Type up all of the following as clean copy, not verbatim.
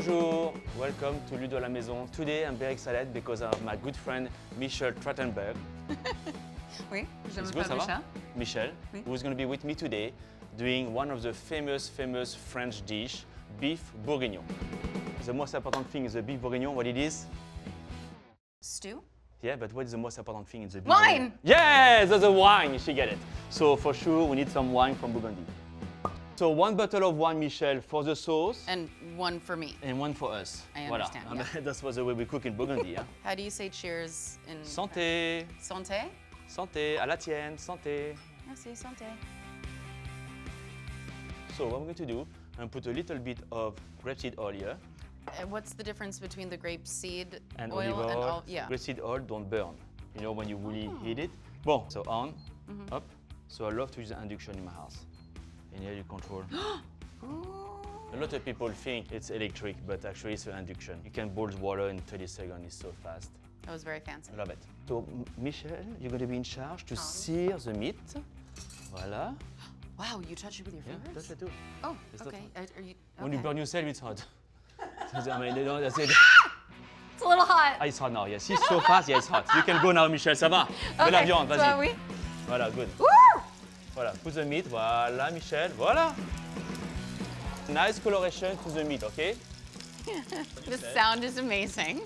Bonjour, welcome to Ludo la Maison. Today I'm very excited because of my good friend Michelle Trachtenberg. Oui, je It's m'appelle good, ça va? Michelle. Michelle, Oui. who's going to be with me today doing one of the famous French dish, beef bourguignon. The most important thing is the beef bourguignon, what it is? Stew? Yeah, but what is the most important thing in the beef Wine! bourguignon? Yes, there's a wine, she get it. So for sure we need some wine from Burgundy. So 1 bottle of wine, Michelle, for the sauce. And one for me. And 1 for us. I understand, Voilà. yeah. That's the way we cook in Burgundy. Hein? How do you say cheers in Santé. Santé? Santé, à la tienne, santé. Merci, santé. So what I'm going to do, I'm going to put a little bit of grapeseed oil here. What's the difference between the grape seed And oil olive and oil. all? Yeah. Grapeseed oil don't burn. You know, when you really heat it. Bon, so on, up. So I love to use the induction in my house. And here you control. A lot of people think it's electric, but actually it's an induction. You can boil water in 30 seconds, it's so fast. That was very fancy. I love it. So, Michelle, you're going to be in charge to sear the meat. Voilà. Wow, you touch it with your Yeah, fingers? that's it too. Oh, It's not okay. Are you, When you okay. burn yourself, it's hot. I mean, you know, that's it. It's a little hot. Ah, it's hot now, yes. It's so fast, yeah, it's hot. You can go now, Michelle, ça va? Fais la viande, so vas-y. we... Voilà, good. Woo! Voilà, put the meat, voilà, Michelle, voilà. Nice coloration to the meat, okay? The sound is amazing.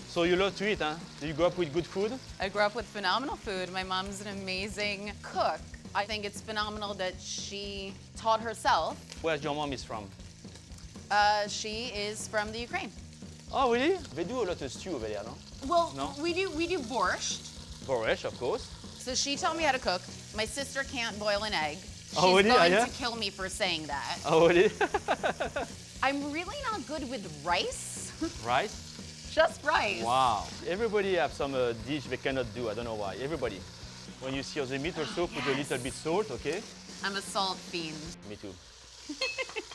So you love to eat, huh? Do you grow up with good food? I grew up with phenomenal food. My mom's an amazing cook. I think it's phenomenal that she taught herself. Where's your mom is from? She is from the Ukraine. Oh, really? They do a lot of stew over there, no? Well, No? we do borscht. Borscht, of course. So she taught me how to cook. My sister can't boil an egg. She's Oh, really? going Yeah? to kill me for saying that. Oh, really? I'm really not good with rice. Rice? Just rice. Wow. Everybody have some dish they cannot do. I don't know why. Everybody. When you sear the meat also, put a little bit salt, okay? I'm a salt fiend. Me too.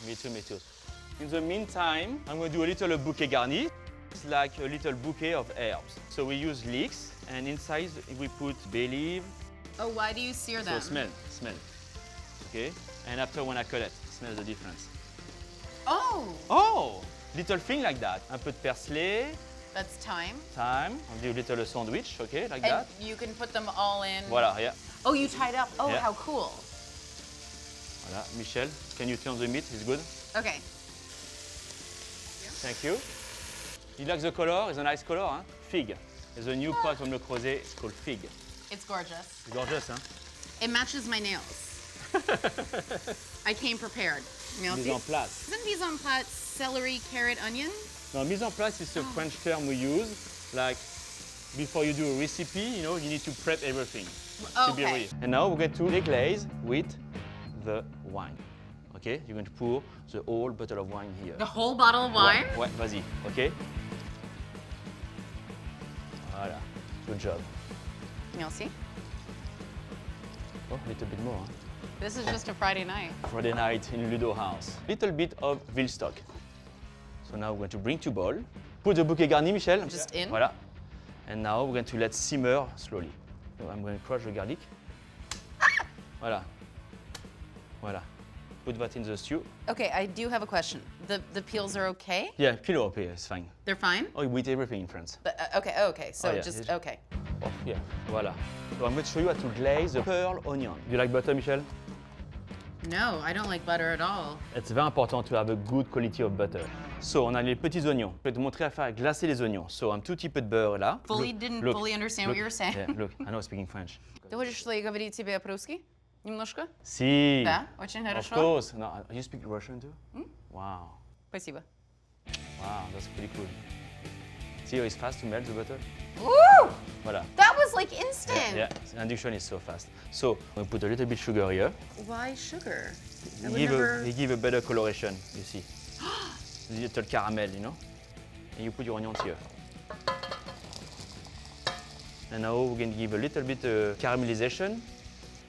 Me too, me too. In the meantime, I'm going to do a little bouquet garni. It's like a little bouquet of herbs. So we use leeks, and inside we put bay leaf. Oh, why do you sear So them? smell. Okay? And after when I cut it, smell the difference. Oh, Oh! Little thing like that. Un peu de persil, that's thyme. thyme. On do a little sandwich, okay, like And that. you can put them all in. Voilà, yeah. Oh, you tied up. Oh, Yeah. how cool. Voilà. Michelle, can you turn the meat? It's good. Okay. Thank you. You like the color? It's a nice color, huh? Fig. There's a new pot from Le Creuset. It's called fig. It's gorgeous. It's gorgeous, huh? It matches my nails. I came prepared. Mise en place. Isn't mise en place celery, carrot, onion? Now, mise en place is a French term we use. Like, before you do a recipe, you know, you need to prep everything to be Okay. ready. And now we're going to deglaze with the wine. Okay? You're going to pour the whole bottle of wine here. The whole bottle of wine? Ouais, vas-y, okay? Voilà. Good job. Merci. Oh, a little bit more, huh? This is just a Friday night. Friday night in Ludo house. Little bit of veal stock. So now we're going to bring to bowl. Put the bouquet garni, Michelle. Just in? Voilà. And now we're going to let simmer slowly. So I'm going to crush the garlic. Voilà. Voilà. Put that in the stew. Okay, I do have a question. The peels are okay? Yeah, peel up here, it's fine. They're fine? Oh, we eat everything in France. But, okay. So Oh, yeah. just, okay. Oh, yeah, voilà. So I'm going to show you how to glaze the pearl onion. You like butter, Michelle? No, I don't like butter at all. It's very important to have a good quality of butter. So, on a les petits oignons. Je vais te montrer à faire glacer les oignons. So, un tout petit peu de beurre là. Didn't fully understand what you were saying. Yeah, look, I know speaking French. Ты хочешь, что я говорю тебе по-русски? Немножко? Si. Да, очень Of хорошо. course. No, you speak Russian too? Wow. Спасибо. Wow, that's pretty cool. See how it's fast to melt the butter? Woo! Voilà. That was like instant. Yeah, induction is so fast. So, we put a little bit sugar here. Why sugar? I They would give, never... they give a better coloration, you see. Little caramel, you know? And you put your onions here. And now we're going to give a little bit caramelization.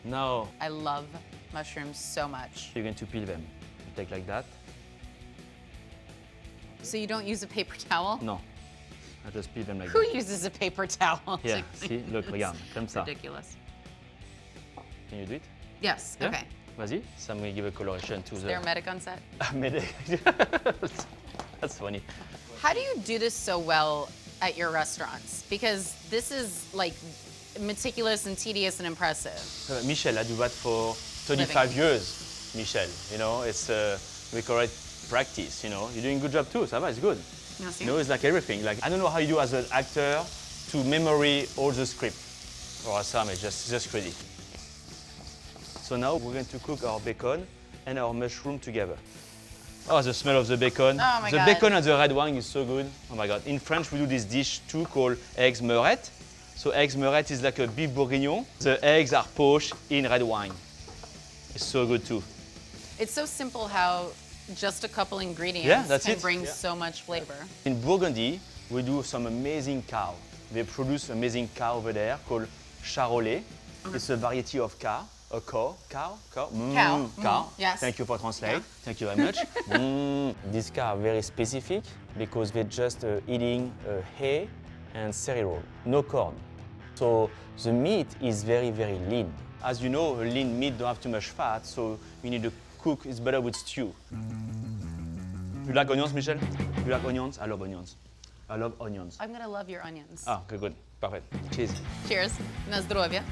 Now I love mushrooms so much. you're going to peel them. You take like that. So you don't use a paper towel? No, I just peel them like Who that. uses a paper towel? Yeah, to see, clean look, this? regarde, comme ça. Ridiculous. Can you do it? Yes, Yeah? okay. Vas-y, ça me give a coloration to Is the... there a medic on set? Medic. That's funny. How do you do this so well at your restaurants? Because this is like meticulous and tedious and impressive. Michelle, I do that for 35 years, Michelle. You know, it's we call it practice, you know. You're doing a good job too, ça va, it's good. Merci. You know, it's like everything. Like, I don't know how you do as an actor to memory all the script. Or some, it's just crazy. So now we're going to cook our bacon and our mushroom together. Oh, the smell of the bacon. Oh my the God. bacon and the red wine is so good. Oh my God. In French, we do this dish too called eggs meurettes. So eggs meurettes is like a beef bourguignon. The eggs are poached in red wine. It's so good too. It's so simple how just a couple ingredients can bring so much flavor. In Burgundy, we do some amazing cow. They produce amazing cow over there called charolais. It's a variety of cow. A cow. Cow. Yes. Thank you for translate. Yeah. Thank you very much. These cows are very specific because they're just eating hay and cereal, no corn. So the meat is very, very lean. As you know, a lean meat don't have too much fat, so you need to cook. It's better with stew. You like onions, Michelle? You like onions? I love onions. I love onions. I'm gonna love your onions. Ah, okay, good. Perfect. Cheers. Cheers. Na zdrowie.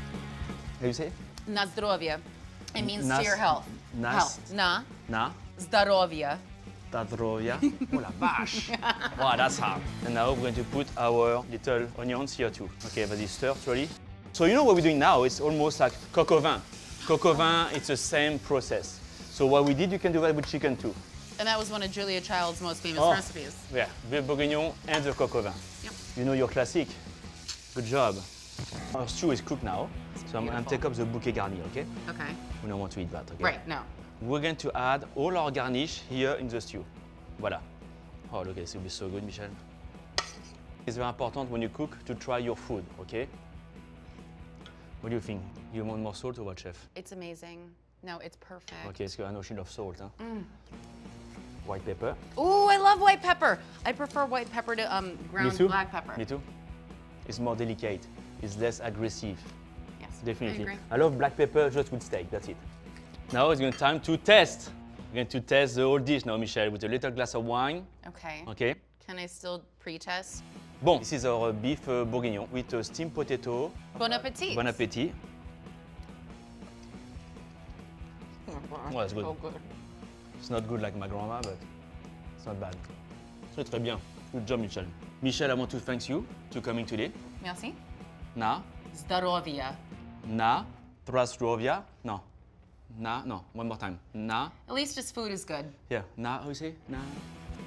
How you say? Na zdrowie. It means Nas- to your health. nas- Health. Na Na? zdrowie. Tadroya. Oh la vache! Wow, that's hard. And now we're going to put our little onions here too. Okay, vas-y, stir slowly. So you know what we're doing now? It's almost like coq au vin. Coq au vin, it's the same process. So what we did, you can do that with chicken too. And that was one of Julia Child's most famous Oh. recipes. Yeah, the bourguignon and the coq au vin. Yep. You know your classic. Good job. Our stew is cooked now. So I'm going to Beautiful. take up the bouquet garni, okay? Okay. We don't want to eat that, okay? Right, no. We're going to add all our garnish here in the stew. Voilà. Oh, look, this will be so good, Michelle. It's very important when you cook to try your food, okay? What do you think? You want more salt or what, chef? It's amazing. No, it's perfect. Okay, it's got a notion of salt, huh? White pepper. Ooh, I love white pepper. I prefer white pepper to ground Me too. black pepper. Me too. It's more delicate. It's less aggressive. Yes, Definitely. I agree. I love black pepper just with steak, that's it. Now it's going time to test. We're going to test the whole dish now, Michelle, with a little glass of wine. Okay. Okay? Can I still pre-test? Bon, this is our beef bourguignon with steamed potato. Bon appetit. Bon appétit. Oh, that's good. So good. It's not good like my grandma, but it's not bad. Très très bien. Good job, Michelle. Michelle, I want to thank you for coming today. Merci. Na, Zdarovia. na, zdrowia. No. Na, no, one more time. Na, At least his food is good. yeah, na, how you say? Na.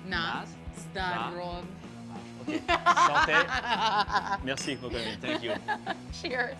Na. Zdarov. Okay. Santé. Merci for coming. Thank you. Cheers.